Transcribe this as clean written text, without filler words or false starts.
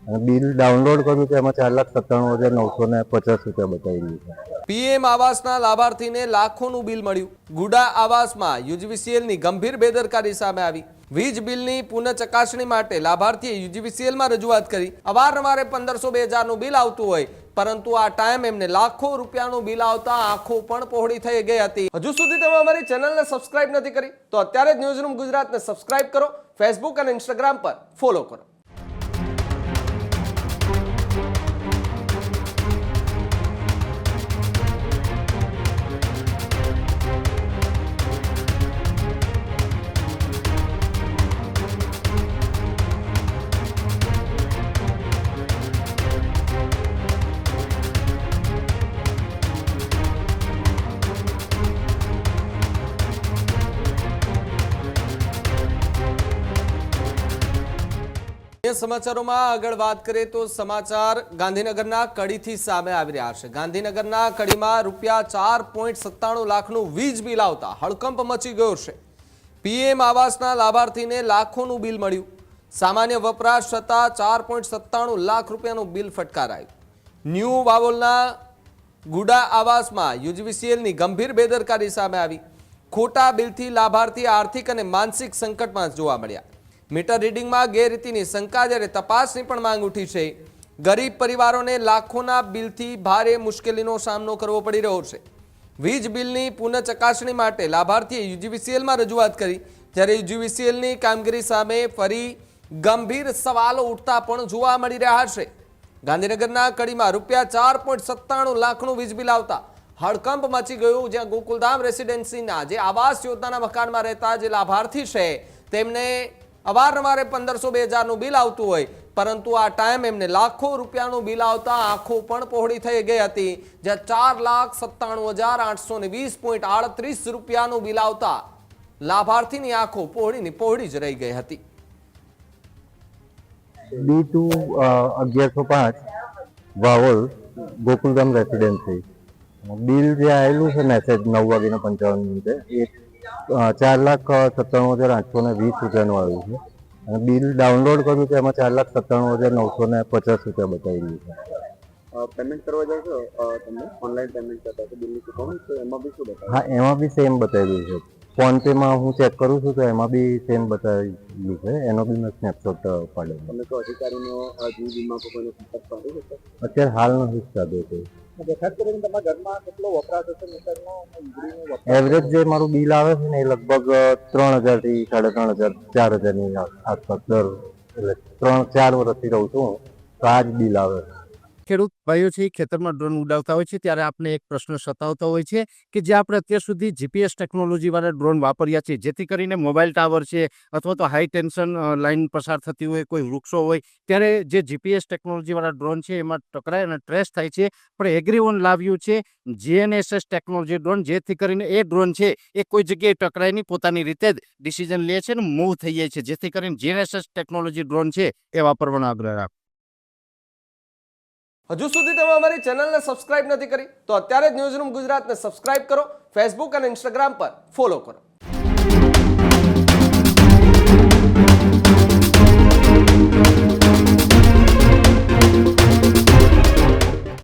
અને bill download કર્યું તો એમાં 4,97,950 રૂપિયા બતાવી રહ્યું છે। પીએમ આવાસના લાભાર્થીને લાખોનું બિલ મળ્યું। ગુડા આવાસમાં યુજીવીસીએલની ગંભીર બેદરકારી સામે આવી। વીજ બિલની પુનઃ ચકાસણી માટે લાભાર્થીએ યુજીવીસીએલમાં રજૂઆત કરી। અવારનવાર 1500-2000નું બિલ આવતું હોય, પરંતુ આ ટાઈમ એમને લાખો રૂપિયાનું બિલ આવતા આંખો પણ પહોળી થઈ ગઈ હતી। હજુ સુધી તમે અમારી ચેનલને સબસ્ક્રાઇબ નથી કરી તો અત્યારે જ ન્યૂઝરૂમ ગુજરાતને સબસ્ક્રાઇબ કરો, ફેસબુક અને ઇન્સ્ટાગ્રામ પર ફોલો કરો। સમાચારોમાં આગળ વાત કરીએ તો સમાચાર ગાંધીનગરના કડીથી સામે આવી રહ્યા છે। ગાંધીનગરના કડીમાં ₹4.97 લાખનું વીજ બિલ આવતા હડકંપ મચી ગયો છે। પીએમ આવાસના લાભાર્થીને લાખોનું બિલ મળ્યું। સામાન્ય વપરાશ થતા 4.97 લાખ રૂપિયાનું બિલ ફટકારાયું। ન્યૂ વાવોલના ગુડા આવાસમાં યુજીવીસીએલની ગંભીર બેદરકારી સામે આવી। ખોટા બિલથી લાભાર્થી આર્થિક અને માનસિક સંકટમાં જોવા મળ્યા। મીટર રીડિંગમાં ગેરરીતિની શંકા, જ્યારે તપાસની પણ માંગ ઉઠી છે। ગરીબ પરિવારોને લાખોના બિલથી ભારે મુશ્કેલીનો સામનો કરવો પડી રહ્યો છે। વીજ બિલની પુનઃ ચકાસણી માટે લાભાર્થીએ યુજીવીસીએલમાં રજૂઆત કરી, જ્યારે યુજીવીસીએલની કામગીરી સામે ફરી ગંભીર સવાલો ઉઠતા પણ જોવા મળી રહ્યા છે। ગાંધીનગરના કડીમાં ₹4.97 લાખનું વીજ બિલ આવતા હડકંપ મચી ગયું, જ્યાં ગોકુલધામ રેસિડેન્સીના જે આવાસ યોજનાના મકાનમાં રહેતા જે લાભાર્થી છે તેમને અવારનવાર 1500-2000નું બિલ આવતું હોય, પરંતુ આ ટાઈમ એમને લાખો રૂપિયાનું બિલ આવતા આંખો પણ પહોળી થઈ ગઈ હતી, જ્યાં 4,97,820.38 રૂપિયાનું બિલ આવતા લાભાર્થીની આંખો પહોળી જ રહી ગઈ હતી। B2 1105 Vavol Gokuldham residency bill જે આવેલું છે મેસેજ 9:55 એ 4,97,820 રૂપિયાનું આવ્યું છે અને બિલ ડાઉનલોડ કર્યું તો એમાં 4,97,950 રૂપિયા બતાવી રહ્યું છે। પેમેન્ટ કરવા જાવ છો તમે ઓનલાઈન પેમેન્ટ કરતા છો બિલની ચૂકવણી, તો એમાં બી શું બતાવે? હા, એમાં બી સેમ બતાવી રહ્યું છે। ફોન પેમાં હું ચેક કરું છું તો એમાં બી સેમ બતાવેલું છે, એનો બી મેં સ્નેપશોટ પાડેલો। તમે તો અધિકારીનો જી બીમાં કોઈનો સંપર્ક સાધો છો? અત્યારે હાલ નથી સાધો છે। ખાસ કરીને તમારા ઘરમાં કેટલો વપરાશ હશે મીટરનો અને વીજળીનો વપરાશ? એવરેજ જે મારું બિલ આવે છે ને એ લગભગ 3,000 થી 3,500 4,000 ની આસપાસ દર, એટલે 3-4 વર્ષથી રહું છું હું, તો આ જ બિલ આવે છે। ખેડૂત ભાઈઓ છે ખેતરમાં ડ્રોન ઉડાવતા હોય છે ત્યારે આપણે એક પ્રશ્ન સતાવતો હોય છે કે જે આપણે અત્યાર સુધી જીપીએસ ટેકનોલોજી વાળા ડ્રોન વાપર્યા છે, જેથી કરીને મોબાઈલ ટાવર છે અથવા તો હાઈ ટેન્શન લાઈન પસાર થતી હોય, કોઈ વૃક્ષો હોય, ત્યારે જે જીપીએસ ટેકનોલોજી વાળા ડ્રોન છે એમાં ટકરાય અને ટ્રેસ થાય છે। પણ એગ્રીઓન લાવ્યું છે GNSS ટેકનોલોજી ડ્રોન, જેથી કરીને એ ડ્રોન છે એ કોઈ જગ્યાએ ટકરાય નહીં, પોતાની રીતે જ ડિસિઝન લે છે અને મૂવ થઈ જાય છે, જેથી કરીને GNSS ટેકનોલોજી ડ્રોન છે એ વાપરવાનો આગ્રહ રાખો। હજુ સુધી તમે અમારી ચેનલને સબસ્ક્રાઇબ નથી કરી તો અત્યારે જ ન્યૂઝરૂમ ગુજરાતને સબસ્ક્રાઇબ કરો, ફેસબુક અને ઇન્સ્ટાગ્રામ પર ફોલો કરો।